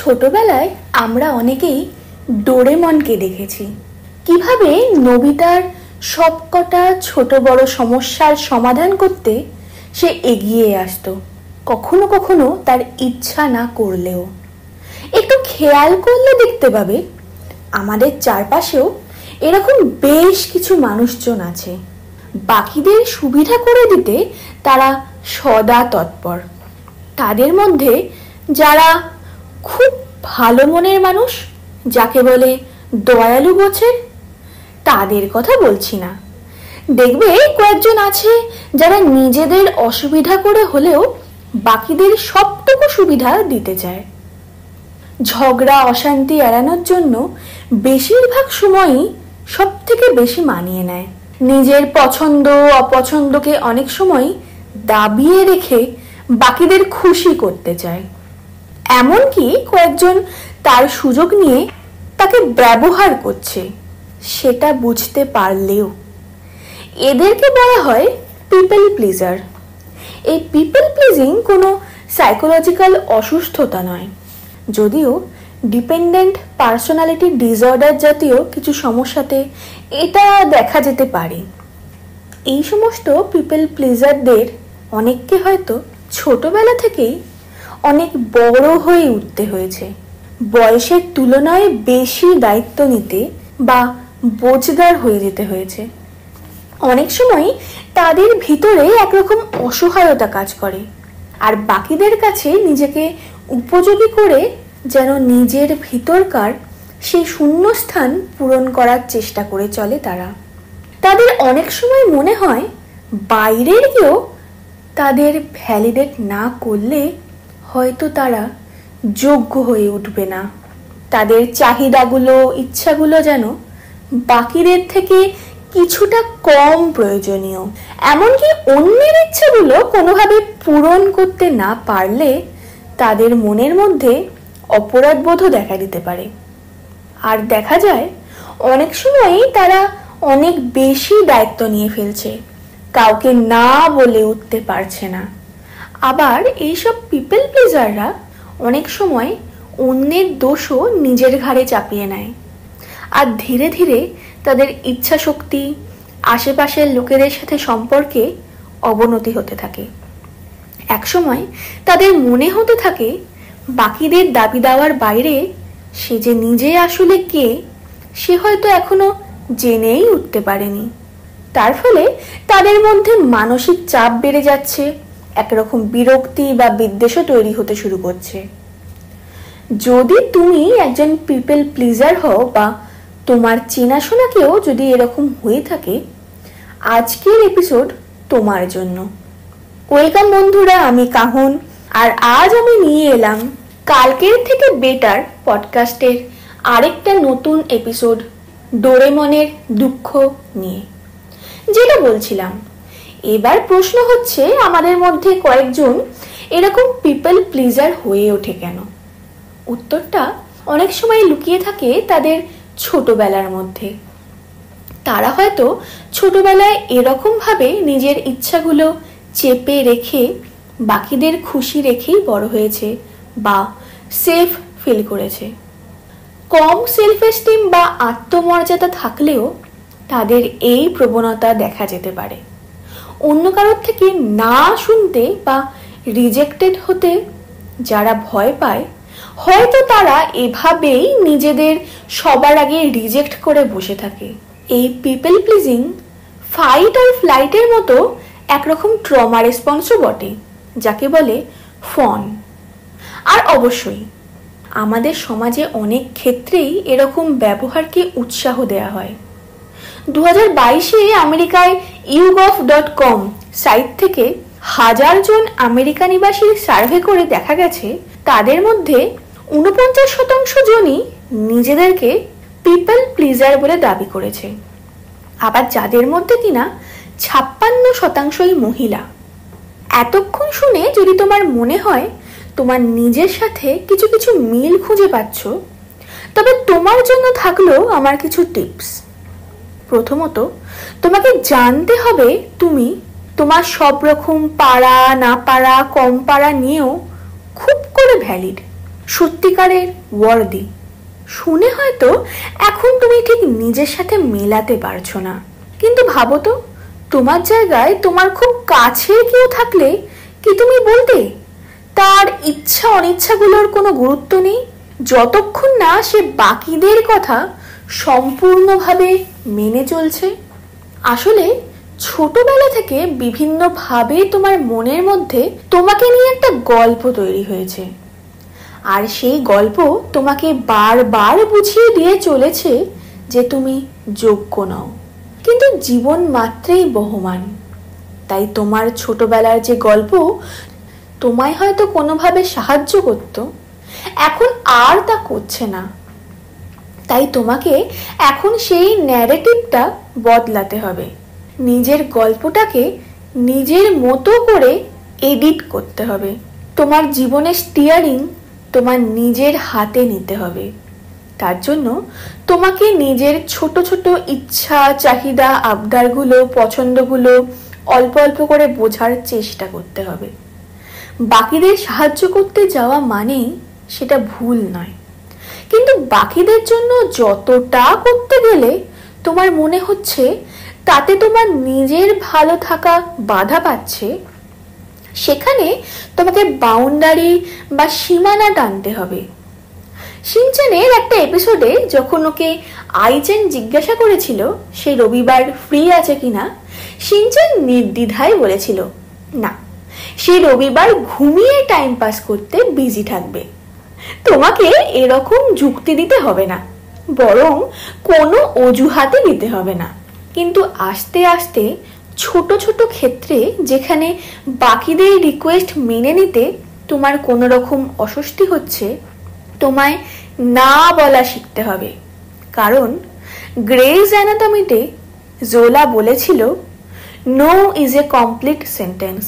ছোটবেলায় আমরা অনেকেই ডোরেমনকে দেখেছি, কিভাবে নোবিতার সবকটা ছোট বড় সমস্যার সমাধান করতে সে এগিয়ে আসতো, কখনো কখনো তার ইচ্ছা না করলেও। একটু খেয়াল করলে দেখতে পাবে আমাদের চারপাশেও এরকম বেশ কিছু মানুষজন আছে। বাকিদের সুবিধা করে দিতে তারা সদা তৎপর। তাদের মধ্যে যারা খুব ভালো মনের মানুষ, যাকে বলে দয়ালু গোছের, তাদের কথা বলছি না। দেখবে কয়েকজন আছে যারা নিজেদের অসুবিধা করে হলেও বাকিদের সবটুকু সুবিধা দিতে চায়। ঝগড়া অশান্তি এড়ানোর জন্য বেশিরভাগ সময়ই সব থেকে বেশি মানিয়ে নেয়। নিজের পছন্দ অপছন্দকে অনেক সময় দাবিয়ে রেখে বাকিদের খুশি করতে চায়। এমনকি কয়েকজন তার সুযোগ নিয়ে তাকে ব্যবহার করছে, সেটা বুঝতে পারলেও। এদেরকে বলা হয় পিপল প্লিজার। এই পিপল প্লিজিং কোনো সাইকোলজিক্যাল অসুস্থতা নয়, যদিও ডিপেন্ডেন্ট পার্সোনালিটি ডিসঅর্ডার জাতীয় কিছু সমস্যাতে এটা দেখা যেতে পারে। এই সমস্ত পিপল প্লিজারদের অনেককে হয়তো ছোটবেলা থেকেই অনেক বড় হয়ে উঠতে হয়েছে, বয়সের তুলনায় বেশি দায়িত্ব নিতে বা বোঝদার হয়ে যেতে হয়েছে। অনেক সময় তাদের ভিতরে একরকম অসহায়তা কাজ করে, আর বাকিদের কাছে নিজেকে উপযোগী করে যেন নিজের ভিতরকার সেই শূন্যস্থান পূরণ করার চেষ্টা করে চলে তারা। তাদের অনেক সময় মনে হয় বাইরের কেউ তাদের ভ্যালিডেট না করলে হয়তো তারা যোগ্য হয়ে উঠবে না। তাদের চাহিদাগুলো ইচ্ছাগুলো যেন বাকিদের থেকে কিছুটা কম প্রয়োজনীয়। এমনকি অন্যের ইচ্ছাগুলো কোনোভাবে পূরণ করতে না পারলে তাদের মনের মধ্যে অপরাধবোধও দেখা দিতে পারে। আর দেখা যায় অনেক সময়ই তারা অনেক বেশি দায়িত্ব নিয়ে ফেলছে, কাউকে না বলে উঠতে পারছে না। আবার এইসব পিপল প্লিজাররা অনেক সময় অন্যের দোষও নিজের ঘাড়ে চাপিয়ে নেয়, আর ধীরে ধীরে তাদের ইচ্ছা শক্তি, আশেপাশের লোকেদের সাথে সম্পর্কে অবনতি হতে থাকে। একসময় তাদের মনে হতে থাকে বাকিদের দাবি দেওয়ার বাইরে সে যে নিজে আসলে কে সে হয়তো এখনো জেনেই উঠতে পারেনি। তার ফলে তাদের মধ্যে মানসিক চাপ বেড়ে যাচ্ছে, একরকম বিরক্তি বা বিদ্বেষও তৈরি হতে শুরু করছে। যদি তুমি একজন পিপল প্লিজার হও বা তোমার চেনাশোনা কেউ যদি এরকম হয়ে থাকে, আজকের এপিসোড তোমার জন্য। ওয়েলকাম বন্ধুরা, আমি কাহন, আর আজ আমি নিয়ে এলাম কালকের থেকে বেটার পডকাস্টের আরেকটা নতুন এপিসোড, ডোরেমনের দুঃখ নিয়ে। যেটা বলছিলাম, এবার প্রশ্ন হচ্ছে আমাদের মধ্যে কয়েকজন এরকম পিপল প্লিজার হয়ে ওঠে কেন? উত্তরটা অনেক সময় লুকিয়ে থাকে তাদের ছোটবেলার মধ্যে। তারা হয়তো ছোটবেলায় এরকম ভাবে নিজের ইচ্ছাগুলো চেপে রেখে বাকিদের খুশি রেখেই বড় হয়েছে বা সেফ ফিল করেছে। কম সেলফ এস্টিম বা আত্মমর্যাদা থাকলেও তাদের এই প্রবণতা দেখা যেতে পারে। অন্য কারোর থেকে না শুনতে বা রিজেক্টেড হতে যারা ভয় পায়, হয়তো তারা এভাবেই নিজেদের সবার আগে রিজেক্ট করে বসে থাকে। এই পিপল প্লিজিং ফাইট আর ফ্লাইটের মতো একরকম ট্রমা রেসপন্সও বটে, যাকে বলে ফন। আর অবশ্যই আমাদের সমাজে অনেক ক্ষেত্রেই এরকম ব্যবহারকে উৎসাহ দেওয়া হয়। 2022-এ আমেরিকায় YouGov.com সাইট থেকে 1000 জন আমেরিকা নিবাসীর সার্ভে করে দেখা গেছে তাদের মধ্যে 49% জনই নিজেদেরকে পিপল প্লিজার বলে দাবি করেছে। আবার যাদের মধ্যে কিনা 56% মহিলা। এতক্ষণ শুনে যদি তোমার মনে হয় তোমার নিজের সাথে কিছু কিছু মিল খুঁজে পাচ্ছ, তবে তোমার জন্য থাকলো আমার কিছু টিপস। প্রথমত, তোমাকে জানতে হবে তুমি তোমার সব রকম পারা না পারা, কম পারা নিয়েও খুব করে ভ্যালিড। সত্যিকারের ওয়ার্দি। শুনে হয়তো এখন তুমি ঠিক নিজের সাথে মেলাতে পারছো না, কিন্তু ভাবো তো, তোমার জায়গায় তোমার খুব কাছের কেউ থাকলে কি তুমি বলতে তার ইচ্ছা অনিচ্ছাগুলোর কোনো গুরুত্ব নেই, যতক্ষণ না সে বাকিদের কথা সম্পূর্ণভাবে মেনে চলছে? আসলে ছোটবেলা থেকে বিভিন্নভাবে তোমার মনের মধ্যে তোমাকে নিয়ে একটা গল্প তৈরি হয়েছে, আর সেই গল্প তোমাকে বারবার বুঝিয়ে দিয়ে চলেছে যে তুমি যোগ্য নও। কিন্তু জীবন মাত্রেই বহমান, তাই তোমার ছোটবেলার যে গল্প তোমায় হয়তো কোনোভাবে সাহায্য করত, এখন আর তা করছে না। তাই তোমাকে এখন সেই ন্যারেটিভটা বদলাতে হবে, নিজের গল্পটাকে নিজের মতো করে এডিট করতে হবে। তোমার জীবনের স্টিয়ারিং তোমার নিজের হাতে নিতে হবে। তার জন্য তোমাকে নিজের ছোট ছোট ইচ্ছা, চাহিদা, আবদারগুলো, পছন্দগুলো অল্প অল্প করে বোঝার চেষ্টা করতে হবে। বাকিদের সাহায্য করতে যাওয়া মানেই সেটা ভুল নয়, কিন্তু বাকিদের জন্য যতটা করতে গেলে তোমার মনে হচ্ছে তাতে তোমার নিজের ভালো থাকা বাধা পাচ্ছে, সেখানে তোমাকে বাউন্ডারি বা সীমানা টানতে হবে। শিনচ্যানের একটা এপিসোডে যখন ওকে আইচেন জিজ্ঞাসা করেছিল সে রবিবার ফ্রি আছে কিনা, শিনচ্যান নির্দ্বিধায় বলেছিল না, সে রবিবার ঘুমিয়ে টাইম পাস করতে বিজি থাকবে। তোমাকে এরকম যুক্তি দিতে হবে না, বরং কোনো অজুহাতে দিতে হবে না। কিন্তু আস্তে আস্তে ছোট ছোট ক্ষেত্রে যেখানে বাকিদের রিকোয়েস্ট মেনে নিতে তোমার কোনো রকম অস্বস্তি হচ্ছে, তোমায় না বলা শিখতে হবে। কারণ গ্রেজ অ্যানাটমিতে জোলা বলেছিল, no is a complete sentence.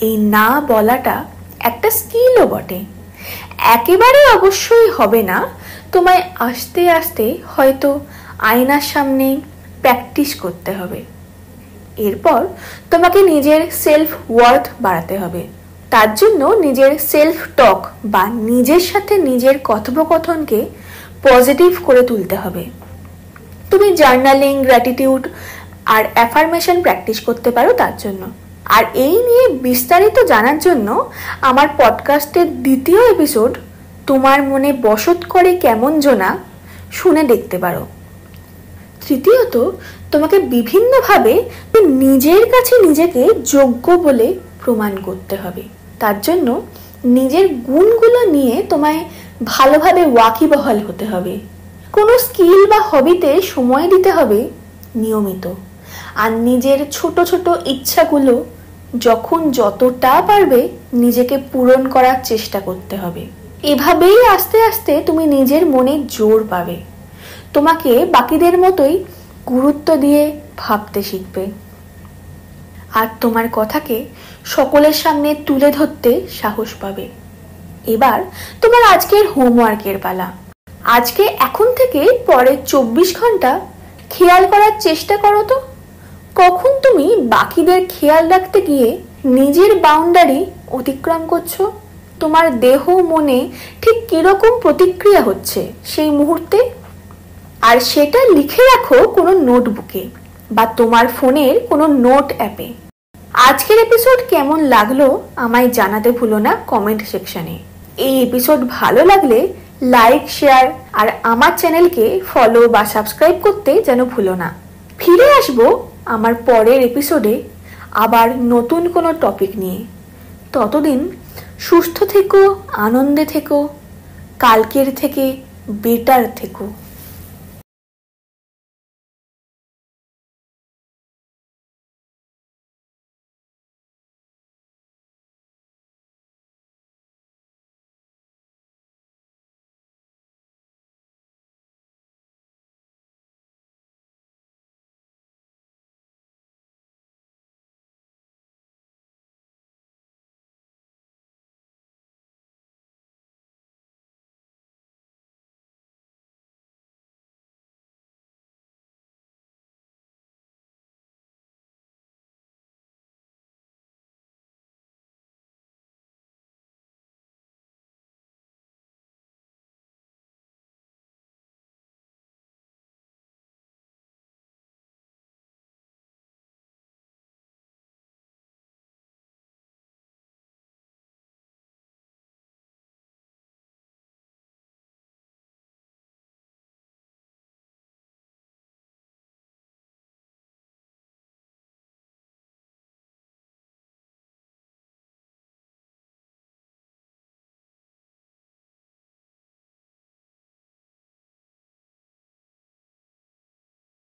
এই না বলাটা একটা স্কিলও বটে। একেবারে অবশ্যই হবে না, তোমায় আস্তে আস্তে হয়তো আয়নার সামনে প্র্যাকটিস করতে হবে। এরপর তোমাকে নিজের সেলফ ওয়ার্থ বাড়াতে হবে। তার জন্য নিজের সেলফ টক বা নিজের সাথে নিজের কথোপকথনকে পজিটিভ করে তুলতে হবে। তুমি জার্নালিং, গ্র্যাটিটিউড আর অ্যাফার্মেশন প্র্যাকটিস করতে পারো তার জন্য। আর এই নিয়ে বিস্তারিত জানার জন্য আমার পডকাস্টের দ্বিতীয় এপিসোড তোমার মনে বসত করে কেমন জোনা শুনে দেখতে পারো। তৃতীয়ত, তোমাকে বিভিন্নভাবে নিজের কাছে নিজেকে যোগ্য বলে প্রমাণ করতে হবে। তার জন্য নিজের গুণগুলো নিয়ে তোমায় ভালোভাবে ওয়াকিবহাল হতে হবে। কোনো স্কিল বা হবিতে সময় দিতে হবে নিয়মিত, আর নিজের ছোট ছোট ইচ্ছাগুলো যখন যতটা পারবে নিজেকে পূরণ করার চেষ্টা করতে হবে। এভাবেই আস্তে আস্তে তুমি নিজের মনে জোর পাবে, তোমাকে বাকিদের মতোই গুরুত্ব দিয়ে ভাবতে শিখবে, আর তোমার কথাকে সকলের সামনে তুলে ধরতে সাহস পাবে। এবার তোমার আজকের হোমওয়ার্কের পালা। আজকে এখন থেকে পরের 24 ঘন্টা খেয়াল করার চেষ্টা করো তো, কখন তুমি বাকিদের খেয়াল রাখতে গিয়ে নিজের বাউন্ডারি অতিক্রম করছো। তোমার দেহ মনে ঠিক কিরকম প্রতিক্রিয়া হচ্ছে সেই মুহূর্তে, আর সেটা লিখে রাখো কোনো নোটবুকে বা তোমার ফোনের কোনো নোট অ্যাপে। আজকের এপিসোড কেমন লাগলো আমায় জানাতে ভুলো না কমেন্ট সেকশনে। এই এপিসোড ভালো লাগলে লাইক, শেয়ার আর আমার চ্যানেলকে ফলো বা সাবস্ক্রাইব করতে যেন ভুলো না। ফিরে আসবো আমার পরের এপিসোডে আবার নতুন কোনো টপিক নিয়ে। ততদিন সুস্থ থেকো, আনন্দে থেকো, কালকের থেকে বেটার থেকো।